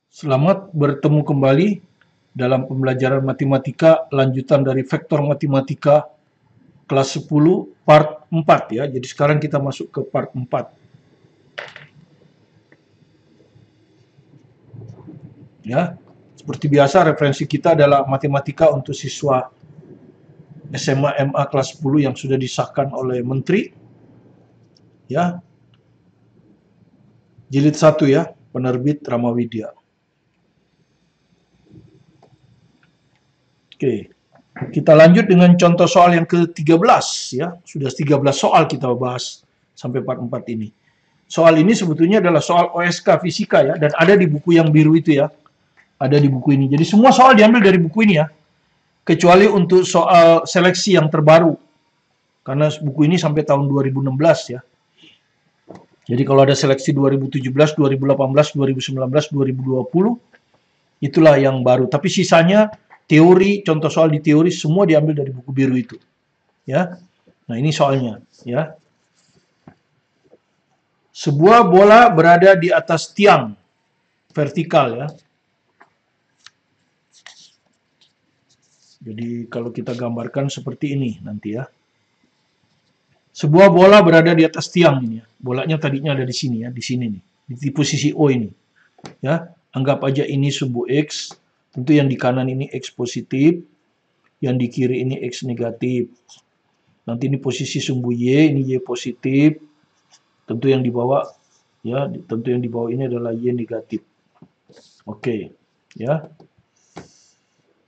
Selamat bertemu kembali dalam pembelajaran matematika lanjutan dari vektor matematika kelas 10 part 4 ya. Jadi sekarang kita masuk ke part 4. Ya. Seperti biasa referensi kita adalah matematika untuk siswa SMA MA kelas 10 yang sudah disahkan oleh Menteri. Ya. Jilid 1 ya, penerbit Ramawidya. Oke. Kita lanjut dengan contoh soal yang ke-13 ya. Sudah 13 soal kita bahas sampai part 4 ini. Soal ini sebetulnya adalah soal OSK fisika ya, dan ada di buku yang biru itu ya. Ada di buku ini. Jadi semua soal diambil dari buku ini ya. Kecuali untuk soal seleksi yang terbaru. Karena buku ini sampai tahun 2016 ya. Jadi kalau ada seleksi 2017, 2018, 2019, 2020, itulah yang baru. Tapi sisanya teori, contoh soal di teori semua diambil dari buku biru itu. Ya. Nah, ini soalnya, ya. Sebuah bola berada di atas tiang vertikal ya. Jadi kalau kita gambarkan seperti ini nanti ya. Sebuah bola berada di atas tiang ini ya. Bolanya tadinya ada di sini ya, di sini nih, di posisi O ini. Ya, anggap aja ini sumbu X. Tentu yang di kanan ini X positif, yang di kiri ini X negatif. Nanti ini posisi sumbu Y, ini Y positif. Tentu yang di bawah ya, tentu yang di bawah ini adalah Y negatif. Oke, ya.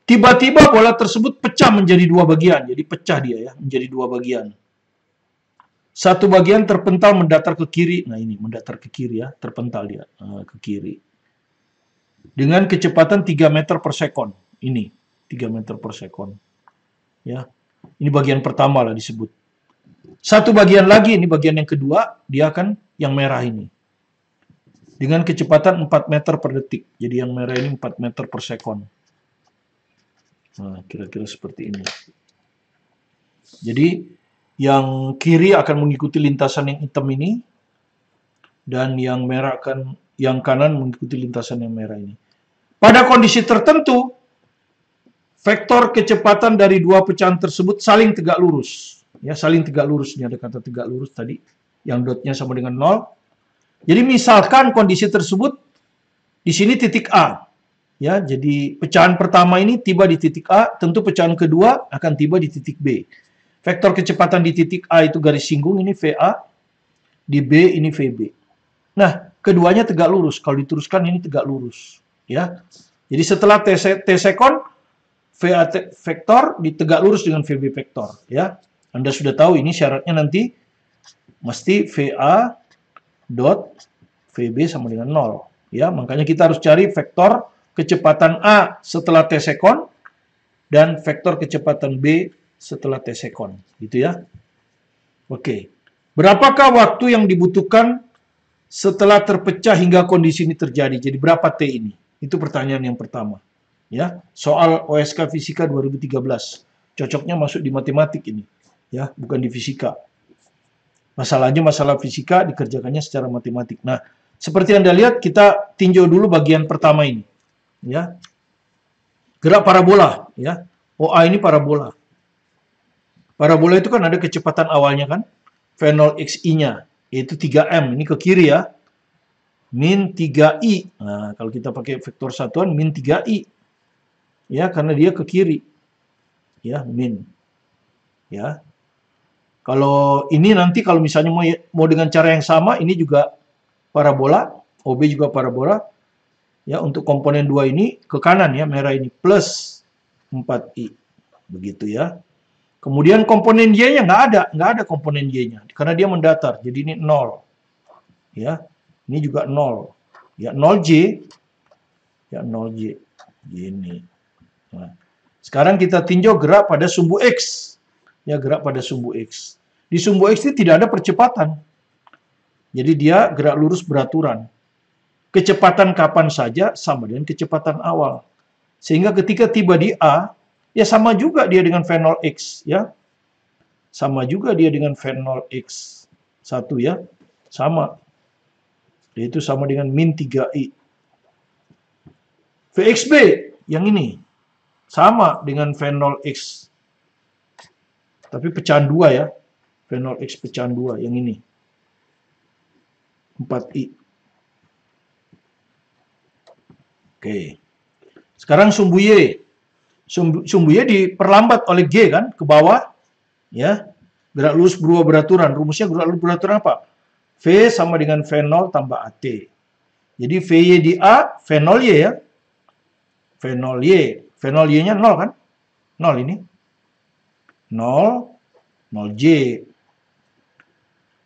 Tiba-tiba bola tersebut pecah menjadi dua bagian. Jadi pecah dia ya, menjadi dua bagian. Satu bagian terpental mendatar ke kiri. Nah ini mendatar ke kiri ya, terpental dia ke kiri. Dengan kecepatan 3 meter per sekon. Ini 3 meter per sekon. Ya. Ini bagian pertama lah disebut. Satu bagian lagi, ini bagian yang kedua, dia akan yang merah ini. Dengan kecepatan 4 meter per detik. Jadi yang merah ini 4 meter per sekon. Nah, kira-kira seperti ini. Jadi yang kiri akan mengikuti lintasan yang hitam ini, dan yang merah akan, yang kanan mengikuti lintasan yang merah ini. Pada kondisi tertentu, vektor kecepatan dari dua pecahan tersebut saling tegak lurus. Ya, saling tegak lurus. Ini ada kata tegak lurus tadi, yang dotnya sama dengan 0. Jadi misalkan kondisi tersebut di sini titik A. Ya, jadi pecahan pertama ini tiba di titik A, tentu pecahan kedua akan tiba di titik B. Vektor kecepatan di titik A itu garis singgung, ini VA, di B ini VB. Nah, keduanya tegak lurus. Kalau diteruskan ini tegak lurus. Ya, jadi setelah T sekon, VA vektor ditegak lurus dengan VB vektor. Ya, Anda sudah tahu ini syaratnya nanti mesti VA dot VB sama dengan 0. Ya, makanya kita harus cari vektor kecepatan A setelah T sekon dan vektor kecepatan B setelah T sekon, gitu ya. Oke. Berapakah waktu yang dibutuhkan setelah terpecah hingga kondisi ini terjadi? Jadi berapa T ini? Itu pertanyaan yang pertama. Ya, soal OSK Fisika 2013. Cocoknya masuk di matematik ini, ya, bukan di fisika. Masalahnya masalah fisika dikerjakannya secara matematik. Nah, seperti Anda lihat, kita tinjau dulu bagian pertama ini, ya. Gerak parabola, ya. OA ini parabola. Parabola itu kan ada kecepatan awalnya kan, V0xi-nya, yaitu 3m, ini ke kiri ya, min 3i. Nah, kalau kita pakai vektor satuan, min 3i. Ya, karena dia ke kiri. Ya, min. Ya. Kalau ini nanti, kalau misalnya mau dengan cara yang sama, ini juga parabola, OB juga parabola. Ya, untuk komponen 2 ini, ke kanan ya, merah ini, plus 4i. Begitu ya. Kemudian komponen Y-nya nggak ada komponen Y-nya, karena dia mendatar, jadi ini 0. Ya, ini juga 0. Ya, 0J. Ya, 0J. Gini. Nah, sekarang kita tinjau gerak pada sumbu X. Ya, gerak pada sumbu X. Di sumbu X ini tidak ada percepatan. Jadi dia gerak lurus beraturan. Kecepatan kapan saja sama dengan kecepatan awal. Sehingga ketika tiba di A, ya sama juga dia dengan V0x, ya. Sama juga dia dengan V0x1 ya. Sama. Yaitu sama dengan min 3i. VXB yang ini sama dengan V0X. Tapi pecahan 2 ya. V0X pecahan 2 yang ini. 4i. Oke. Sekarang sumbu Y. Sumbu Y diperlambat oleh G kan ke bawah. Ya. Gerak lurus berubah beraturan. Rumusnya gerak lurus beraturan apa? V sama dengan V0 tambah AT. Jadi VY di A, V0Y ya. V0Y. V0Y-nya 0 kan? 0 ini. 0, 0J.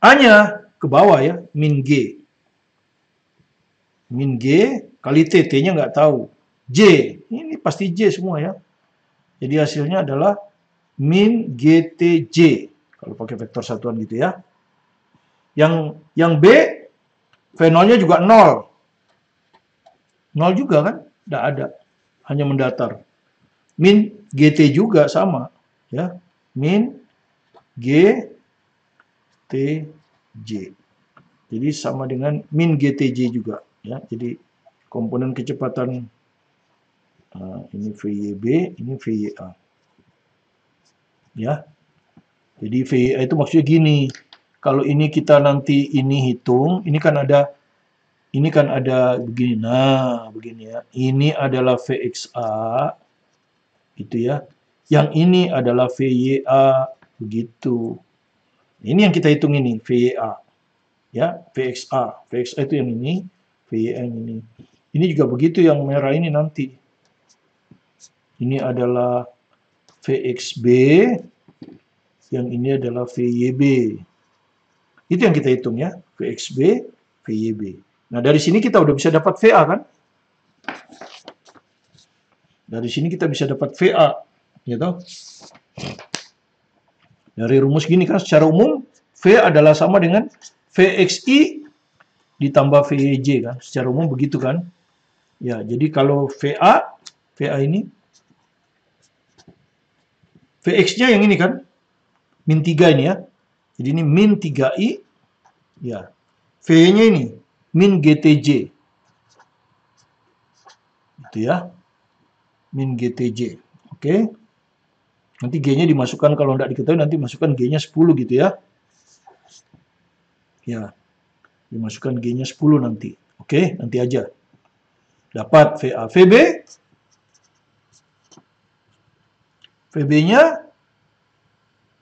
A-nya ke bawah ya, min G. Min G kali T, T-nya nggak tahu. J, ini pasti J semua ya. Jadi hasilnya adalah min GTJ. Kalau pakai vektor satuan gitu ya. Yang B, V0-nya juga 0. 0 juga kan? Nggak ada. Hanya mendatar. Min GT juga sama. Ya. Min GTJ. Jadi sama dengan min GTJ juga. Ya. Jadi komponen kecepatan ini VYB, ini VYA. Ya. Jadi VYA itu maksudnya gini. Kalau ini kita nanti ini hitung, ini kan ada begini. Nah, begini ya. Ini adalah VXA. Gitu ya. Yang ini adalah VYA. Begitu. Ini yang kita hitung ini, VYA. Ya, VXA. VXA itu yang ini, VYA yang ini. Ini juga begitu yang merah ini nanti. Ini adalah VXB, yang ini adalah VYB. Itu yang kita hitung ya, VXB, VYB. Nah, dari sini kita udah bisa dapat VA kan? Dari sini kita bisa dapat VA, gitu. Dari rumus gini kan, secara umum, V adalah sama dengan VXI ditambah VYJ kan. Secara umum begitu kan. Ya, jadi kalau VA ini, VX-nya yang ini kan, min 3 ini ya. Jadi ini min 3i, ya. V-nya ini, min GTJ. Itu ya. Min GTJ. Oke. Nanti G-nya dimasukkan, kalau tidak diketahui nanti masukkan G-nya 10 gitu ya. Ya. Dimasukkan G-nya 10 nanti. Oke, nanti aja. Dapat VA. VB. VB-nya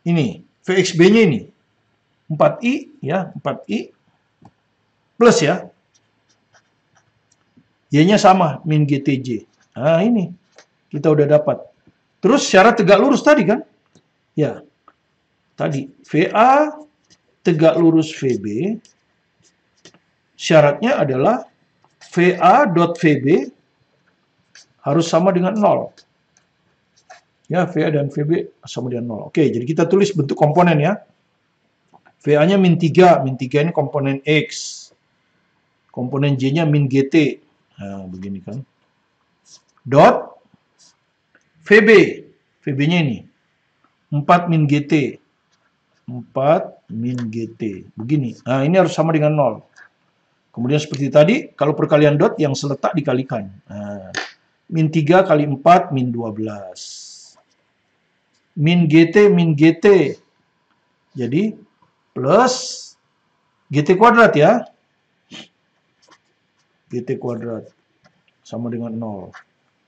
ini, VXB-nya ini 4i ya, 4i plus ya. Y-nya sama, min GTJ. Nah, ini kita udah dapat. Terus syarat tegak lurus tadi kan? Ya. Tadi VA tegak lurus VB syaratnya adalah VA dot VB harus sama dengan 0. Ya, VA dan VB sama dengan 0. Oke, jadi kita tulis bentuk komponen ya. VA-nya min 3. Min 3 ini komponen X. Komponen J-nya min GT. Nah, begini kan. Dot VB. VB-nya ini. 4 min GT. 4 min GT. Begini. Nah, ini harus sama dengan 0. Kemudian seperti tadi, kalau perkalian dot yang seletak dikalikan. Nah, min 3 kali 4, min 12. Min GT. Jadi, plus GT kuadrat ya. GT kuadrat sama dengan 0.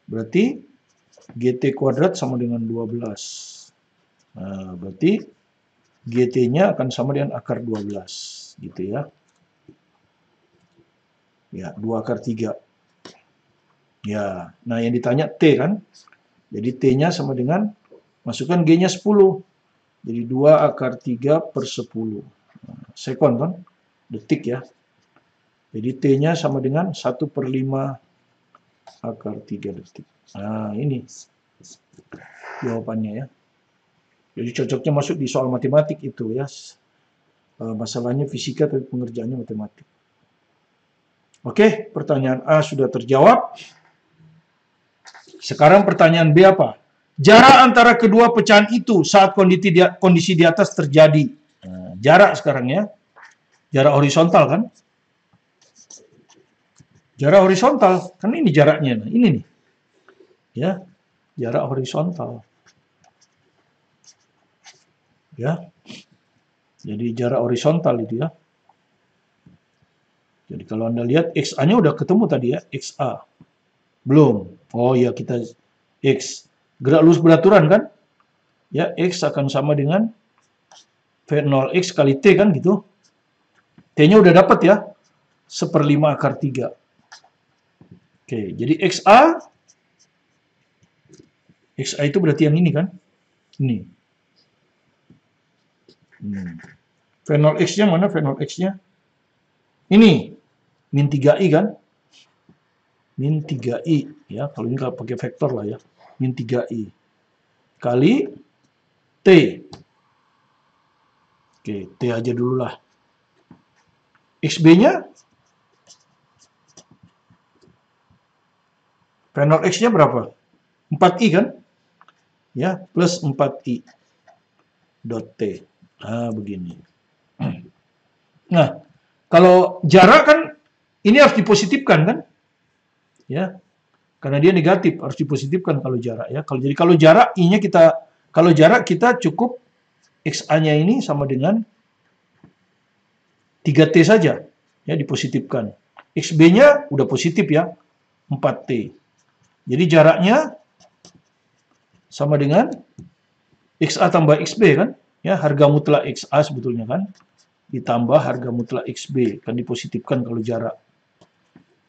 Berarti GT kuadrat sama dengan 12. Nah, berarti GT-nya akan sama dengan akar 12. Gitu ya. Ya, 2 akar 3. Ya, nah yang ditanya T kan. Jadi T-nya sama dengan, masukkan G-nya 10. Jadi 2 akar 3 per 10. Nah, sekon kan? Detik ya. Jadi T-nya sama dengan 1/5 akar 3 detik. Nah, ini jawabannya ya. Jadi cocoknya masuk di soal matematik itu ya. Masalahnya fisika tapi pengerjaannya matematik. Oke, pertanyaan A sudah terjawab. Sekarang pertanyaan B apa? Jarak antara kedua pecahan itu saat kondisi di atas terjadi. Nah, jarak sekarang ya. Jarak horizontal kan? Jarak horizontal, kan ini jaraknya. Nah, ini nih. Ya, jarak horizontal. Ya. Jadi jarak horizontal itu ya. Jadi kalau Anda lihat XA-nya udah ketemu tadi ya, XA. Belum. Oh ya, kita X. Gerak lurus beraturan kan? Ya, X akan sama dengan V0X kali T kan gitu. T-nya udah dapat ya. 1/5 akar 3. Oke, jadi XA itu berarti yang ini kan? Ini. V0X-nya mana V0X-nya? Ini. Min 3i kan? Min 3i. Ya, kalau ini kalau pakai vektor lah ya. Min 3i. Kali T. Oke, T aja dulu lah. XB-nya? V0X-nya berapa? 4i kan? Ya, plus 4i. Dot T. Nah, begini. Nah, kalau jarak kan ini harus dipositifkan kan? Ya. Karena dia negatif, harus dipositifkan kalau jarak ya. Kalau jarak I-nya kita cukup XA-nya ini sama dengan 3T saja. Ya, dipositifkan. XB-nya udah positif ya, 4T. Jadi jaraknya sama dengan XA tambah XB kan? Ya, harga mutlak XA sebetulnya kan? Ditambah harga mutlak XB, kan dipositifkan kalau jarak.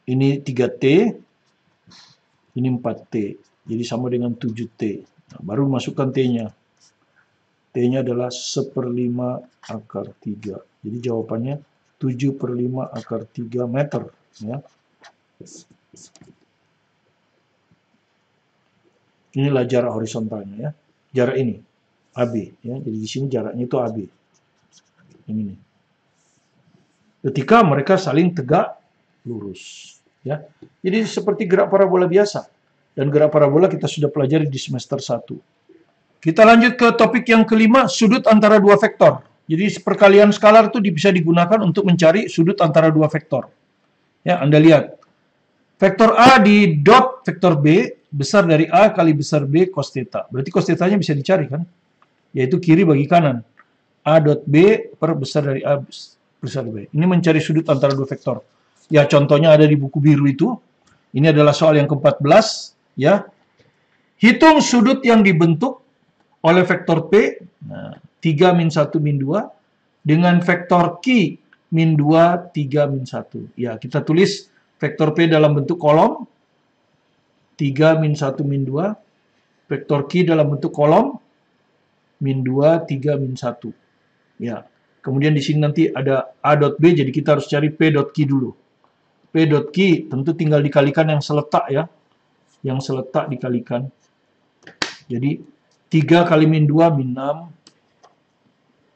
Ini 3T, ini 4T. Jadi sama dengan 7T. Nah, baru masukkan T-nya. T-nya adalah 1/5 akar 3. Jadi jawabannya 7/5 akar 3 meter. Ya. Inilah jarak horizontalnya ya. Jarak ini AB ya. Jadi di sini jaraknya itu AB. Ini nih. Ketika mereka saling tegak lurus ya. Jadi seperti gerak parabola biasa. Dan gerak parabola kita sudah pelajari di semester 1. Kita lanjut ke topik yang kelima, sudut antara dua vektor. Jadi perkalian skalar itu bisa digunakan untuk mencari sudut antara dua vektor. Ya, Anda lihat. Vektor A di dot vektor B besar dari A kali besar B cos theta. Berarti cos theta-nya bisa dicari kan? Yaitu kiri bagi kanan. A dot B per besar dari A besar B. Ini mencari sudut antara dua vektor. Ya, contohnya ada di buku biru itu. Ini adalah soal yang ke-14. Ya. Hitung sudut yang dibentuk oleh vektor P. Nah, 3 min 1 min 2. Dengan vektor Q min 2, 3 min 1. Ya, kita tulis vektor P dalam bentuk kolom. 3 min 1 min 2. Vektor Q dalam bentuk kolom. Min 2, 3 min 1. Ya. Kemudian di sini nanti ada A dot B, jadi kita harus cari P dot Q dulu. P dot Q tentu tinggal dikalikan yang seletak ya. Yang seletak dikalikan. Jadi 3 kali min 2 min 6.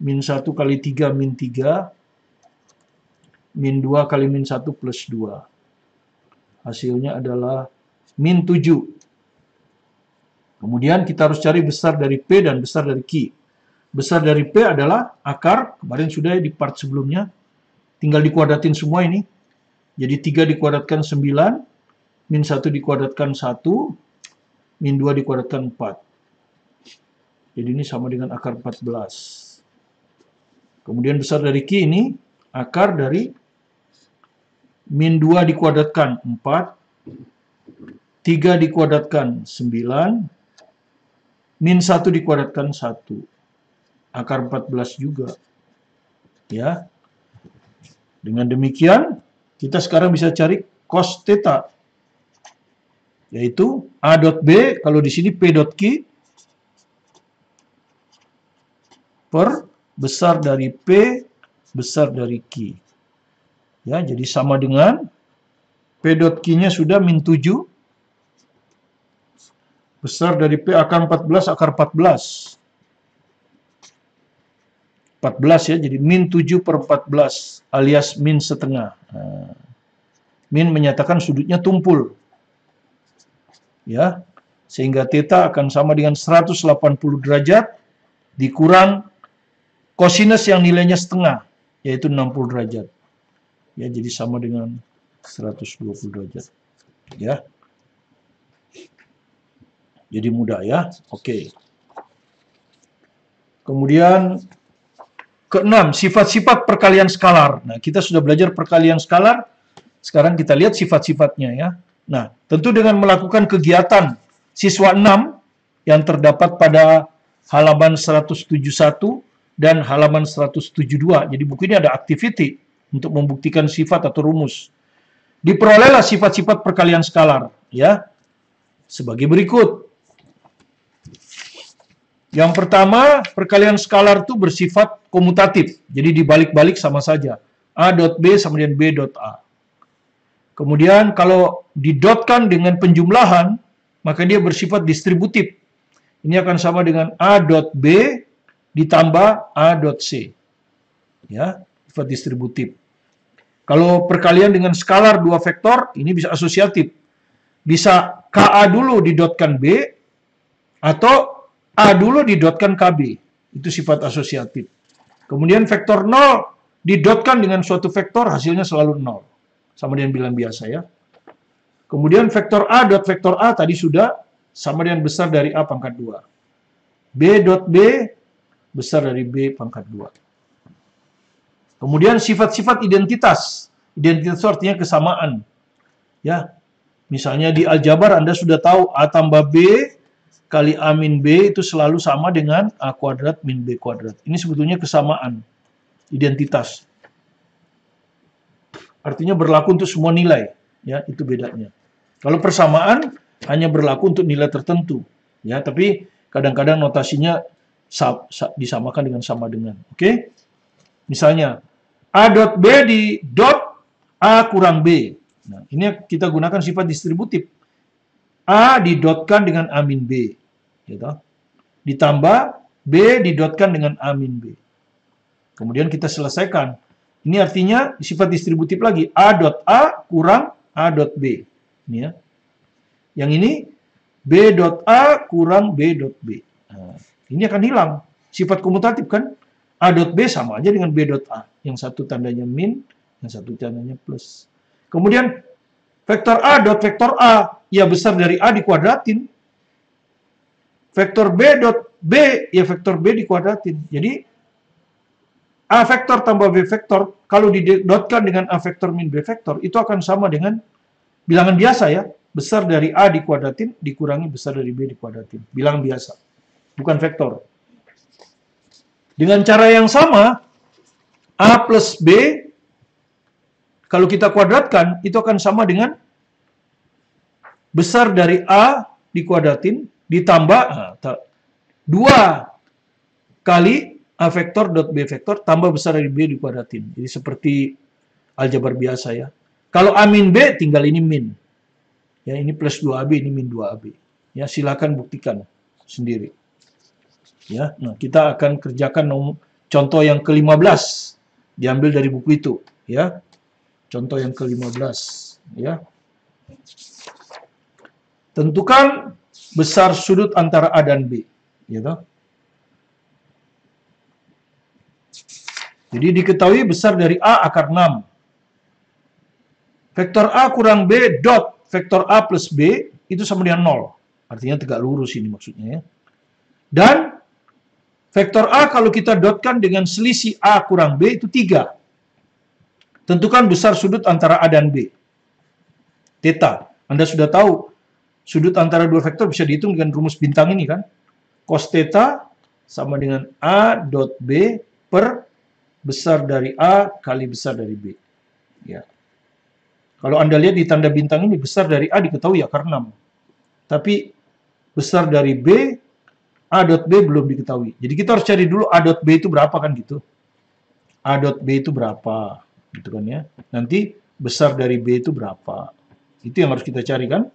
Min 1 kali 3 min 3. Min 2 kali min 1 plus 2. Hasilnya adalah min 7. Kemudian kita harus cari besar dari P dan besar dari Q. Besar dari P adalah akar, kemarin sudah di part sebelumnya. Tinggal dikuadratin semua ini. Jadi 3 dikuadratkan 9, min 1 dikuadratkan 1, min 2 dikuadratkan 4. Jadi ini sama dengan akar 14. Kemudian besar dari Q ini, akar dari min 2 dikuadratkan 4, 3 dikuadratkan 9, min 1 dikuadratkan 1. Akar 14 juga. Ya. Dengan demikian, kita sekarang bisa cari cos theta. Yaitu A dot B, kalau di sini P dot Q, per besar dari P, besar dari Q. Ya, jadi sama dengan P dot Q-nya sudah min 7. Besar dari P akar 14, akar 14. 14 ya, jadi min 7 per 14 alias min setengah. Nah, min menyatakan sudutnya tumpul. Ya, sehingga theta akan sama dengan 180 derajat dikurang kosinus yang nilainya setengah, yaitu 60 derajat. Ya, jadi sama dengan 120 derajat. Ya. Jadi mudah ya. Oke. Kemudian keenam, sifat-sifat perkalian skalar. Nah, kita sudah belajar perkalian skalar. Sekarang kita lihat sifat-sifatnya ya. Nah, tentu dengan melakukan kegiatan siswa 6 yang terdapat pada halaman 171 dan halaman 172. Jadi buku ini ada activity untuk membuktikan sifat atau rumus. Diperolehlah sifat-sifat perkalian skalar ya. Sebagai berikut. Yang pertama, perkalian skalar itu bersifat komutatif. Jadi dibalik-balik sama saja. A dot B sama dengan B dot A. Kemudian kalau didotkan dengan penjumlahan, maka dia bersifat distributif. Ini akan sama dengan A dot B ditambah A dot C. Ya, sifat distributif. Kalau perkalian dengan skalar dua vektor, ini bisa asosiatif. Bisa KA dulu didotkan B, atau A dulu didotkan KB. Itu sifat asosiatif. Kemudian vektor 0 didotkan dengan suatu vektor, hasilnya selalu 0. Sama dengan bilangan biasa ya. Kemudian vektor A dot vektor A tadi sudah sama dengan besar dari A pangkat 2. B dot B besar dari B pangkat 2. Kemudian sifat-sifat identitas. Identitas itu artinya kesamaan. Ya. Misalnya di aljabar Anda sudah tahu A tambah B kali A min B itu selalu sama dengan A kuadrat min B kuadrat. Ini sebetulnya kesamaan. Identitas. Artinya berlaku untuk semua nilai. Ya, itu bedanya. Kalau persamaan hanya berlaku untuk nilai tertentu. Ya, tapi kadang-kadang notasinya disamakan dengan sama dengan. Oke? Misalnya, A dot B di dot A kurang B. Nah, ini kita gunakan sifat distributif. A didotkan dengan A min B. Gitu. Ditambah B didotkan dengan A min B. Kemudian kita selesaikan. Ini artinya sifat distributif lagi. A dot A kurang A dot B. Ini ya. Yang ini B dot A kurang B dot B. Nah, ini akan hilang. Sifat komutatif kan? A dot B sama aja dengan B dot A. Yang satu tandanya min, yang satu tandanya plus. Kemudian vektor A dot vektor A, ya besar dari A dikuadratin. Vektor B dot B, ya vektor B dikuadratin. Jadi A vektor tambah B vektor, kalau didotkan dengan A vektor min B vektor, itu akan sama dengan bilangan biasa ya. Besar dari A dikuadratin, dikurangi besar dari B dikuadratin. Bilangan biasa, bukan vektor. Dengan cara yang sama, A plus B, kalau kita kuadratkan, itu akan sama dengan besar dari A dikuadratin, ditambah 2 kali A vektor dot B vektor tambah besar dari B dikuadratin. Jadi seperti aljabar biasa ya. Kalau A min B tinggal ini min. Ya, ini plus 2AB, ini min 2AB. Ya, silakan buktikan sendiri. Ya, nah kita akan kerjakan contoh yang ke-15. Diambil dari buku itu, ya. Contoh yang ke-15, ya. Tentukan besar sudut antara A dan B, gitu. Jadi diketahui besar dari A akar 6. Vektor A kurang B dot vektor A plus B itu sama dengan 0. Artinya tegak lurus ini maksudnya ya. Dan vektor A kalau kita dotkan dengan selisih A kurang B itu 3. Tentukan besar sudut antara A dan B. Theta. Anda sudah tahu sudut antara dua vektor bisa dihitung dengan rumus bintang ini kan. Cos theta sama dengan A dot B per besar dari A kali besar dari B. Ya. Kalau Anda lihat di tanda bintang ini, besar dari A diketahui akar 6. Tapi besar dari B, A dot B belum diketahui. Jadi kita harus cari dulu A dot B itu berapa kan gitu. A dot B itu berapa. Gitu kan ya. Nanti besar dari B itu berapa. Itu yang harus kita cari kan.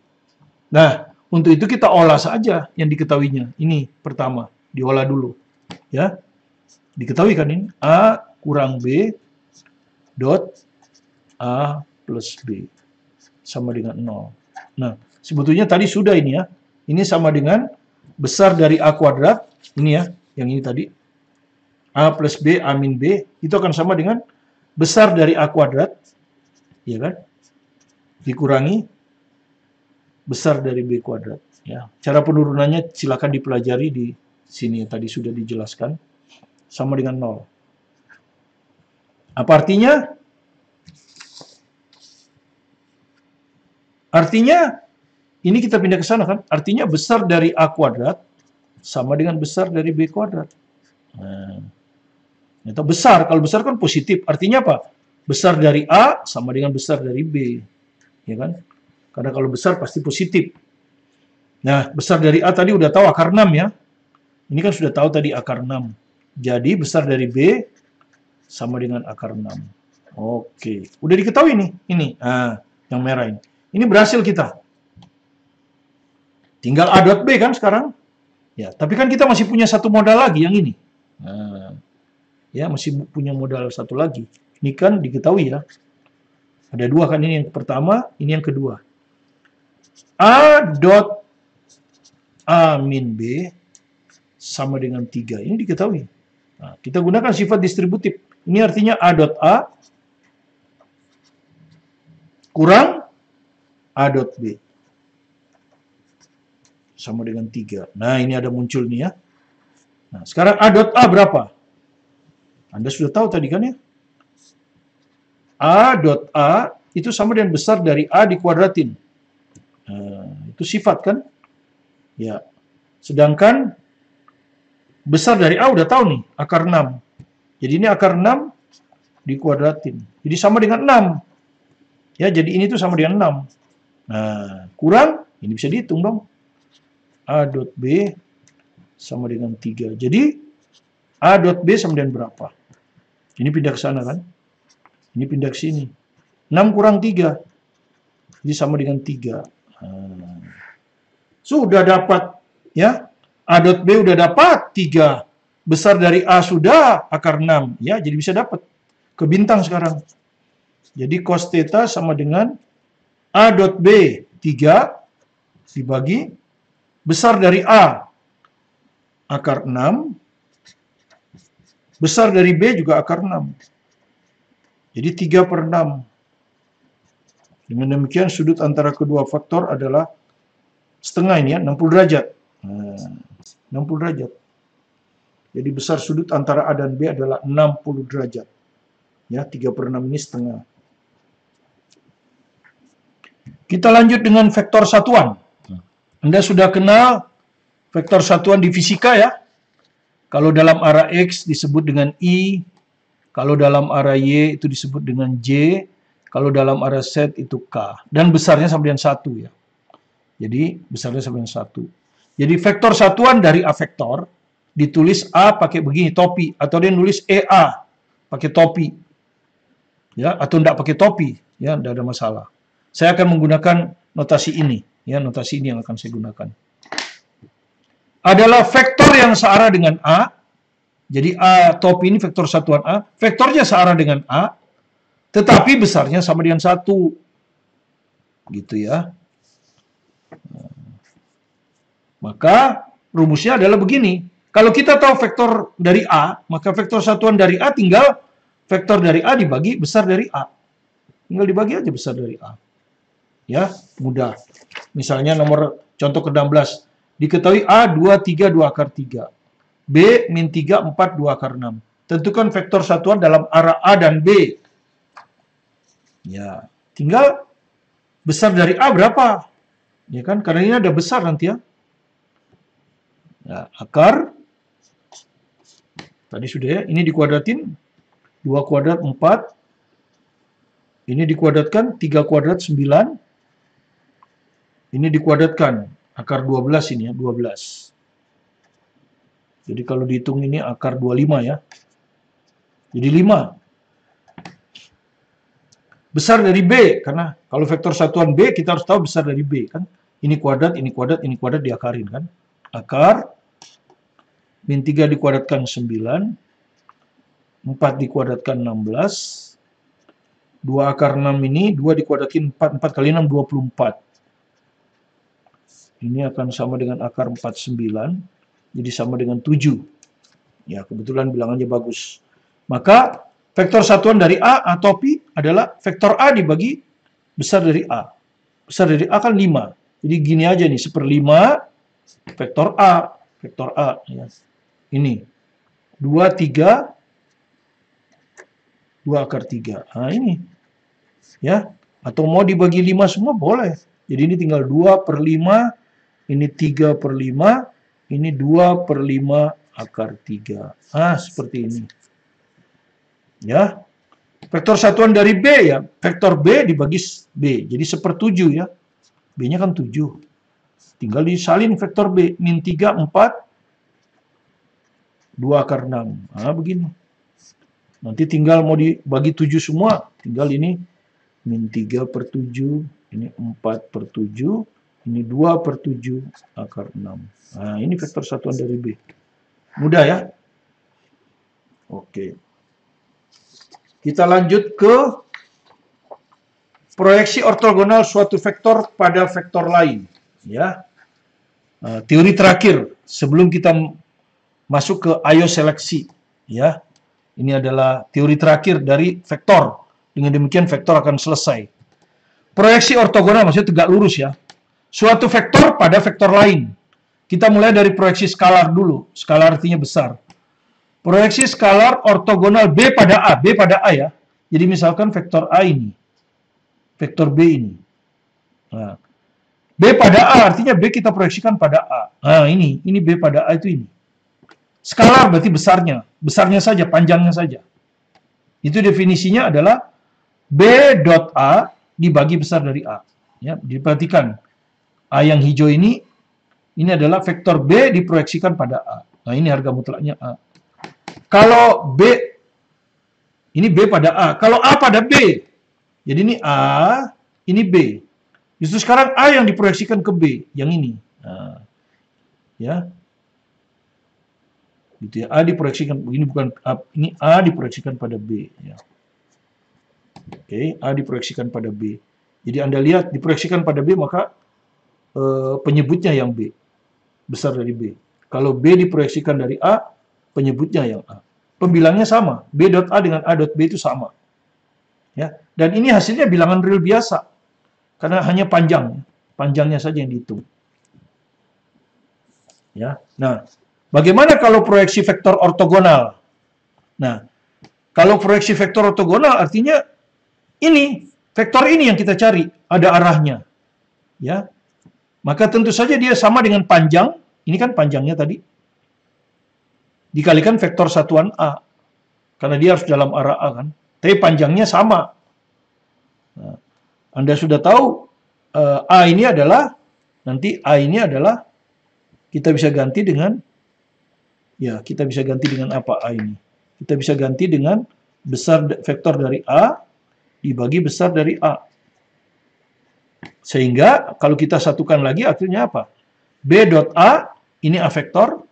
Nah, untuk itu kita olah saja yang diketahuinya. Ini pertama, diolah dulu. Ya. Diketahui kan ini. A kurang B dot A plus B sama dengan 0. Nah, sebetulnya tadi sudah ini ya. Ini sama dengan besar dari A kuadrat. Ini ya, yang ini tadi. A plus B, A min B. Itu akan sama dengan besar dari A kuadrat. Ya kan? dikurangi besar dari B kuadrat. Ya. Cara penurunannya silakan dipelajari di sini, tadi sudah dijelaskan. Sama dengan 0. Apa artinya? Artinya, ini kita pindah ke sana kan? Artinya besar dari A kuadrat sama dengan besar dari B kuadrat. Nah, atau besar, kalau besar kan positif. Artinya apa? Besar dari A sama dengan besar dari B. Ya kan? Karena kalau besar pasti positif. Nah, besar dari A tadi udah tahu akar 6 ya. Ini kan sudah tahu tadi akar 6. Jadi besar dari B sama dengan akar 6. Oke, udah diketahui nih. Ini, yang merah ini. Ini berhasil kita. Tinggal A dot B kan sekarang. Ya, tapi kan kita masih punya satu modal lagi yang ini. Nah, ya masih punya modal satu lagi. Ini kan diketahui ya. Ada dua kan, ini yang pertama, ini yang kedua. A dot A min B sama dengan 3. Ini diketahui. Nah, kita gunakan sifat distributif. Ini artinya A dot A kurang A dot B sama dengan 3. Nah, ini ada muncul nih ya. Nah, sekarang A dot A berapa? Anda sudah tahu tadi kan ya? A dot A itu sama dengan besar dari A dikuadratin. Nah, itu sifat kan? Ya. Sedangkan besar dari A udah tahu nih, akar 6. Jadi ini akar 6 dikuadratin. Jadi sama dengan 6. Ya, jadi ini tuh sama dengan 6. Nah, kurang, ini bisa dihitung dong. A dot B sama dengan 3. Jadi, A dot B sama dengan berapa? Ini pindah ke sana kan? Ini pindah ke sini. 6 kurang 3. Jadi sama dengan 3. Nah, sudah dapat, ya. A dot B udah dapat 3. Besar dari A sudah, akar 6. Ya, jadi bisa dapat. Ke bintang sekarang. Jadi cos theta sama dengan A dot B 3 dibagi besar dari A akar 6, besar dari B juga akar 6. Jadi 3/6. Dengan demikian sudut antara kedua faktor adalah setengah ini ya, 60 derajat. Nah, 60 derajat. Jadi besar sudut antara A dan B adalah 60 derajat. Ya, 3/6 ini setengah. Kita lanjut dengan vektor satuan. Anda sudah kenal vektor satuan di fisika ya. Kalau dalam arah X disebut dengan I, kalau dalam arah Y itu disebut dengan J, kalau dalam arah Z itu K. Dan besarnya sama dengan 1 ya. Jadi besarnya sama dengan 1. Jadi vektor satuan dari A vektor ditulis A pakai begini, topi. Atau dia nulis EA pakai topi. Ya, atau tidak pakai topi. Ya, tidak ada masalah. Saya akan menggunakan notasi ini. Ya, notasi ini yang akan saya gunakan. Adalah vektor yang searah dengan A. Jadi A topi ini vektor satuan A. Vektornya searah dengan A. Tetapi besarnya sama dengan 1. Gitu ya. Maka rumusnya adalah begini. Kalau kita tahu vektor dari A, maka vektor satuan dari A tinggal vektor dari A dibagi besar dari A. Tinggal dibagi aja besar dari A. Ya, mudah. Misalnya nomor contoh ke-16. Diketahui A 2, 3, 2 akar 3. B, min 3, 4, 2 akar 6. Tentukan vektor satuan dalam arah A dan B. Ya, tinggal besar dari A berapa? Ya kan, karena ini ada besar nanti ya. Ya, akar. Tadi sudah ya, ini dikuadratin. 2 kuadrat 4. Ini dikuadratkan, 3 kuadrat 9. Ini dikuadratkan, akar 12 ini ya, 12. Jadi kalau dihitung ini akar 25 ya. Jadi 5. Besar dari B, karena kalau vektor satuan B, kita harus tahu besar dari B kan. Ini kuadrat, ini kuadrat, ini kuadrat diakarin kan. Akar, min 3 dikuadratkan 9. 4 dikuadratkan 16. 2 akar 6 ini, 2 dikuadratkan 4. 4 kali 6, 24. Ini akan sama dengan akar 49. Jadi sama dengan 7. Ya, kebetulan bilangannya bagus. Maka, vektor satuan dari A atau Pi adalah vektor A dibagi besar dari A. Besar dari A kan 5. Jadi gini aja nih, 1/5 vektor A. Vektor A. Ya. Ini. 2, 3. 2 akar 3. Nah ini. Ya. Atau mau dibagi 5 semua boleh. Jadi ini tinggal 2/5. Ini 3/5. Ini 2/5 akar 3. Ah, seperti ini. Ya. Vektor satuan dari B ya. Vektor B dibagi B. Jadi 1/7 ya. B-nya kan 7. Tinggal disalin vektor B. Min 3, 4. 2 akar 6. Nah, begini. Nanti tinggal mau dibagi 7 semua. Tinggal ini min 3/7. Ini 4/7. Ini 2/7 akar 6. Nah, ini vektor satuan dari B. Mudah ya? Oke. Kita lanjut ke proyeksi ortogonal suatu vektor pada vektor lain. Ya. Teori terakhir sebelum kita masuk ke ayo seleksi. Ya. Ini adalah teori terakhir dari vektor. Dengan demikian vektor akan selesai. Proyeksi ortogonal maksudnya tegak lurus ya. Suatu vektor pada vektor lain. Kita mulai dari proyeksi skalar dulu. Skalar artinya besar. Proyeksi skalar ortogonal B pada A. B pada A ya. Jadi misalkan vektor A ini. Vektor B ini. Nah, B pada A artinya B kita proyeksikan pada A. Nah ini B pada A itu ini. Skalar berarti besarnya. Besarnya saja, panjangnya saja. Itu definisinya adalah B dot A dibagi besar dari A. Ya, diperhatikan. A yang hijau ini adalah vektor B diproyeksikan pada A. Nah, ini harga mutlaknya A. Kalau B, ini B pada A. Kalau A pada B, jadi ini A, ini B. Justru sekarang A yang diproyeksikan ke B, yang ini. Nah, ya. Gitu ya. A diproyeksikan, ini bukan A, ini A diproyeksikan pada B. Ya. Oke, A diproyeksikan pada B. Jadi Anda lihat diproyeksikan pada B, maka penyebutnya yang B. Besar dari B. Kalau B diproyeksikan dari A, penyebutnya yang A. Pembilangnya sama. B dot A dengan A dot B itu sama. Ya. Dan ini hasilnya bilangan real biasa. Karena hanya panjang. Panjangnya saja yang dihitung. Ya. Nah, bagaimana kalau proyeksi vektor ortogonal? Nah, kalau proyeksi vektor ortogonal artinya ini, vektor ini yang kita cari. Ada arahnya. Ya. Maka tentu saja dia sama dengan panjang. Ini kan panjangnya tadi. Dikalikan vektor satuan A. Karena dia harus dalam arah A kan. Tapi panjangnya sama. Nah, Anda sudah tahu A ini adalah, nanti A ini adalah, kita bisa ganti dengan, ya kita bisa ganti dengan apa A ini. Kita bisa ganti dengan besar vektor dari A dibagi besar dari A. Sehingga kalau kita satukan lagi akhirnya apa? B dot A, ini A vektor,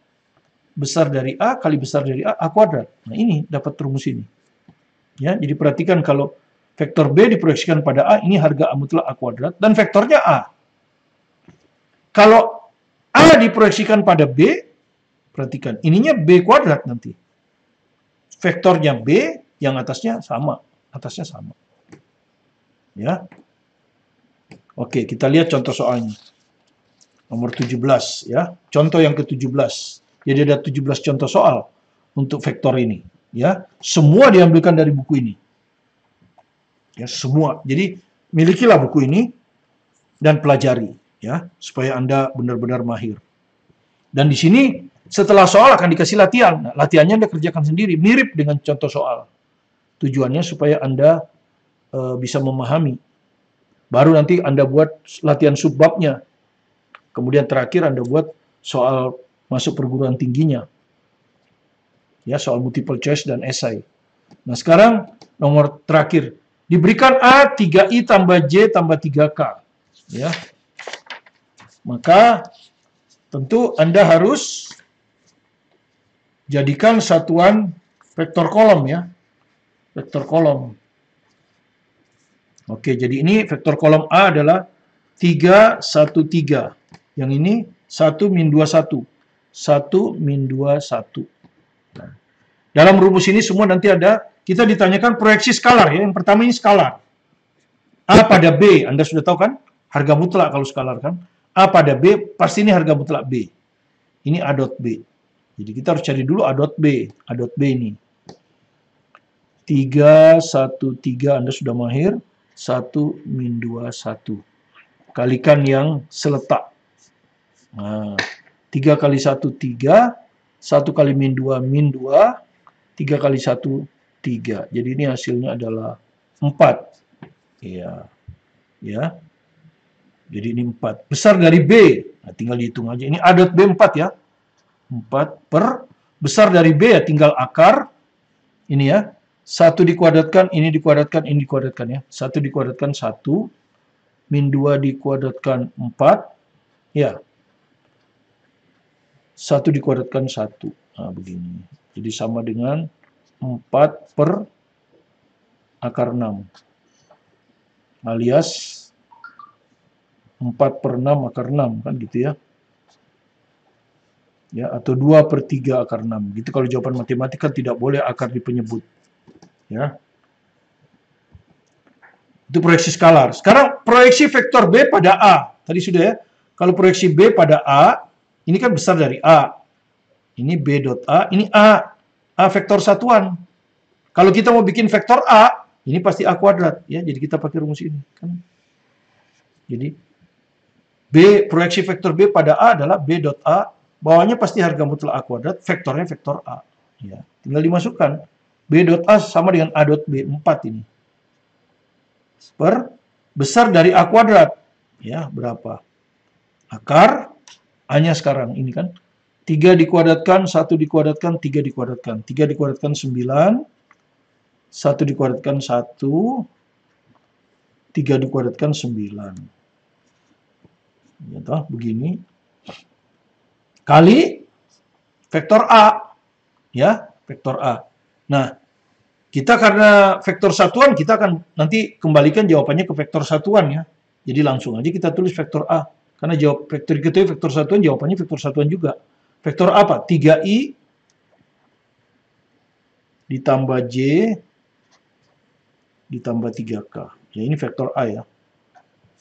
besar dari A kali besar dari A kuadrat. Nah ini dapat rumus ini. Ya, jadi perhatikan kalau vektor B diproyeksikan pada A, ini harga A mutlak A kuadrat, dan vektornya A. Kalau A diproyeksikan pada B, perhatikan, ininya B kuadrat nanti. Vektornya B, yang atasnya sama. Atasnya sama. Ya. Oke, kita lihat contoh soalnya. Nomor 17 ya. Contoh yang ke-17. Jadi ada 17 contoh soal untuk vektor ini, ya. Semua diambilkan dari buku ini. Ya, semua. Jadi milikilah buku ini dan pelajari ya, supaya Anda benar-benar mahir. Dan di sini setelah soal akan dikasih latihan. Nah, latihannya Anda kerjakan sendiri, mirip dengan contoh soal. Tujuannya supaya Anda bisa memahami. Baru nanti Anda buat latihan subbabnya. Kemudian terakhir Anda buat soal masuk perguruan tingginya. Ya, soal multiple choice dan esai. Nah, sekarang nomor terakhir. Diberikan A 3I tambah J tambah 3K. Ya. Maka tentu Anda harus jadikan satuan vektor kolom ya. Vektor kolom. Oke, jadi ini vektor kolom A adalah 3, 1, 3. Yang ini 1, min 2, 1. 1, min 2, 1. Nah, dalam rumus ini semua nanti ada, kita ditanyakan proyeksi skalar ya. Yang pertama ini skalar. A pada B, Anda sudah tahu kan? harga mutlak kalau skalar kan. A pada B, pasti ini harga mutlak B. Ini A dot B. Jadi kita harus cari dulu A dot B. A dot B ini. 3, 1, 3, Anda sudah mahir. 1, min 2, 1. Kalikan yang seletak. Nah, 3 kali 1, 3. 1 kali min 2, min 2. 3 kali 1, 3. Jadi ini hasilnya adalah 4. Iya. Ya. Jadi ini 4. Besar dari B. Nah, tinggal dihitung aja. Ini A dot B 4 ya. 4 per besar dari B ya tinggal akar. Ini ya. 1 dikuadratkan, ini dikuadratkan, ini dikuadratkan ya. 1 dikuadratkan 1. Min 2 dikuadratkan 4. Ya. 1 dikuadratkan 1. Nah, begini. Jadi sama dengan 4 per akar 6. Alias 4 per 6 akar 6 kan gitu ya. Ya, atau 2 per 3 akar 6. Gitu kalau jawaban matematika tidak boleh akar di penyebut. Ya. Itu proyeksi skalar. Sekarang proyeksi vektor B pada A. Tadi sudah ya. Kalau proyeksi B pada A, ini kan besar dari A. Ini B dot A, ini A. A vektor satuan. Kalau kita mau bikin vektor A, ini pasti A kuadrat. Ya, jadi kita pakai rumus ini. Kan? Jadi, B, proyeksi vektor B pada A adalah B dot A. Bawahnya pasti harga mutlak A kuadrat, vektornya vektor A. Ya, tinggal dimasukkan. B dot A sama dengan A dot B, 4 ini. Per besar dari A kuadrat. Ya, berapa? Akar, A-nya sekarang, ini kan. 3 dikuadratkan, 1 dikuadratkan, 3 dikuadratkan. 3 dikuadratkan 9, 1 dikuadratkan 1, 3 dikuadratkan 9. Ya, toh, begini. Kali vektor A. Ya, vektor A. Nah, kita karena vektor satuan, kita akan nanti kembalikan jawabannya ke vektor satuan ya. Jadi langsung aja kita tulis vektor A. Karena jawab vektor kita vektor satuan, jawabannya vektor satuan juga. Vektor apa? 3i ditambah j ditambah 3k. Ya, ini vektor A ya.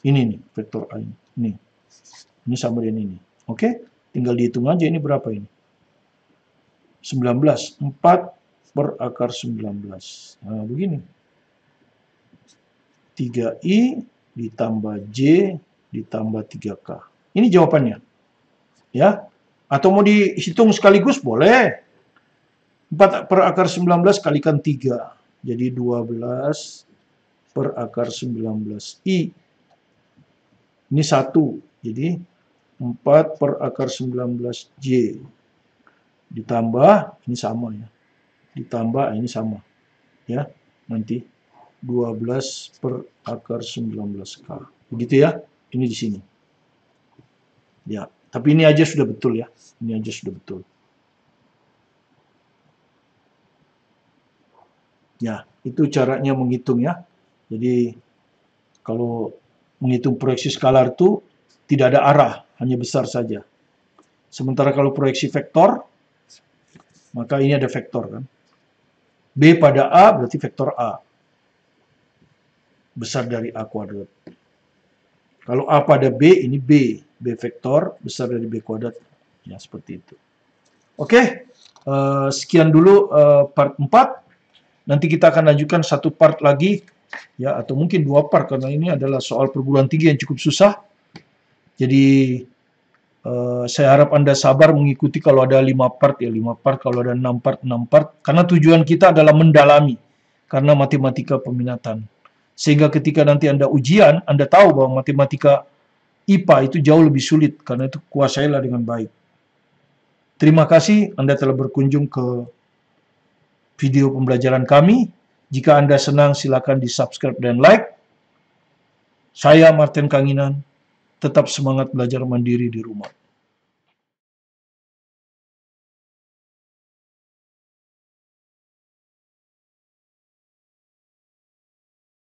Ini nih, vektor A ini. Ini sama dengan ini. Oke? Tinggal dihitung aja ini berapa ini. 19. 4 per akar 19. Nah, begini. 3i ditambah j ditambah 3k. Ini jawabannya. Ya. Atau mau dihitung sekaligus boleh. 4 per akar 19 kalikan 3. Jadi 12 per akar 19i. Ini 1. Jadi 4 per akar 19j. Ditambah, ini sama ya. Ditambah, ini sama. Ya, nanti 12 per akar 19k. Begitu ya, ini di sini. Ya, tapi ini aja sudah betul ya. Ini aja sudah betul. Ya, itu caranya menghitung ya. Jadi, kalau menghitung proyeksi skalar itu tidak ada arah, hanya besar saja. Sementara kalau proyeksi vektor, maka ini ada vektor kan. B pada A berarti vektor A. Besar dari A kuadrat. Kalau A pada B, ini B. B vektor, besar dari B kuadrat. Ya, seperti itu. Oke, sekian dulu part 4. Nanti kita akan lanjutkan satu part lagi, ya, atau mungkin 2 part, karena ini adalah soal perguruan tinggi yang cukup susah. Jadi, saya harap Anda sabar mengikuti. Kalau ada 5 part, ya 5 part. Kalau ada 6 part, 6 part. Karena tujuan kita adalah mendalami. Karena matematika peminatan. Sehingga ketika nanti Anda ujian, Anda tahu bahwa matematika IPA itu jauh lebih sulit. Karena itu kuasailah dengan baik. Terima kasih Anda telah berkunjung ke video pembelajaran kami. Jika Anda senang, silakan di-subscribe dan like. Saya Martin Kanginan. Tetap semangat belajar mandiri di rumah.